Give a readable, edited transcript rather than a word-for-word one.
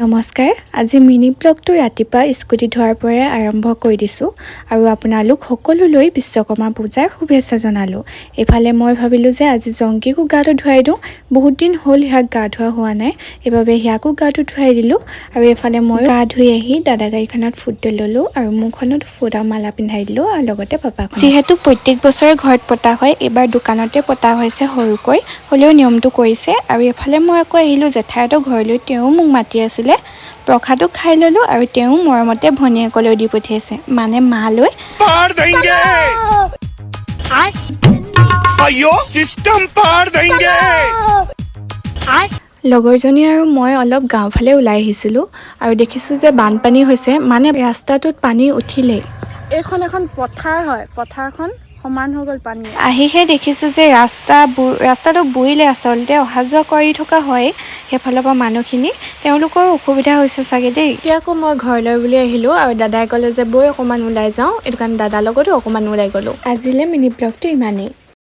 নমস্কাৰ। আজি মিনি ব্লগটো ৰাতিপুৱা স্কুটি ধোৱাৰ পৰাই আৰম্ভ কৰি দিছোঁ আৰু আপোনালোক সকলোলৈ বিশ্বকৰ্মা পূজাৰ শুভেচ্ছা জনালোঁ। এইফালে মই ভাবিলোঁ যে আজি জংকীকো গাটো ধুৱাই দিওঁ, বহুত দিন হ'ল সিয়াক গা ধোৱা হোৱা নাই, সেইবাবে সিয়াকো গাটো ধুৱাই দিলোঁ। আৰু এইফালে মই গা ধুই আহি দাদা গাড়ীখনত ফুট তেল ল'লোঁ আৰু মুখখনত ফুট আৰু মালা পিন্ধাই দিলোঁ আৰু লগতে পাপাক। যিহেতু প্ৰত্যেক বছৰে ঘৰত পতা হয়, এইবাৰ দোকানতে পতা হৈছে সৰুকৈ, হ'লেও নিয়মটো কৰিছে। আৰু এইফালে মই আকৌ আহিলোঁ জেঠাইহঁতৰ ঘৰলৈ, তেওঁ মোক মাতি আছিলে। প্ৰসাদো খাই ল'লোঁ আৰু তেওঁ মৰমতে ভনীয়েকলৈ দি পঠিয়াইছে, মানে মালৈ। লগৰজনী আৰু মই অলপ গাঁও ফালে ওলাই আহিছিলোঁ আৰু দেখিছোঁ যে বানপানী হৈছে, মানে ৰাস্তাটোত পানী উঠিলেই। এইখন এখন পথাৰ হয়, পথাৰখন সমান হৈ গ'ল পানী। আহিহে দেখিছোঁ যে ৰাস্তাটো বুৰিলে, আচলতে অহা যোৱা কৰি থকা হয় সেইফালৰ পৰা মানুহখিনি, তেওঁলোকৰ অসুবিধা হৈছে চাগে দেই। এতিয়া আকৌ মই ঘৰলৈ বুলি আহিলোঁ আৰু দাদাই ক'লে যে বৈ অকণমান ওলাই যাওঁ, এইটো কাৰণে দাদাৰ লগতো অকণমান ওলাই গ'লোঁ। আজিলৈ মিনি ব্লগটো ইমানেই।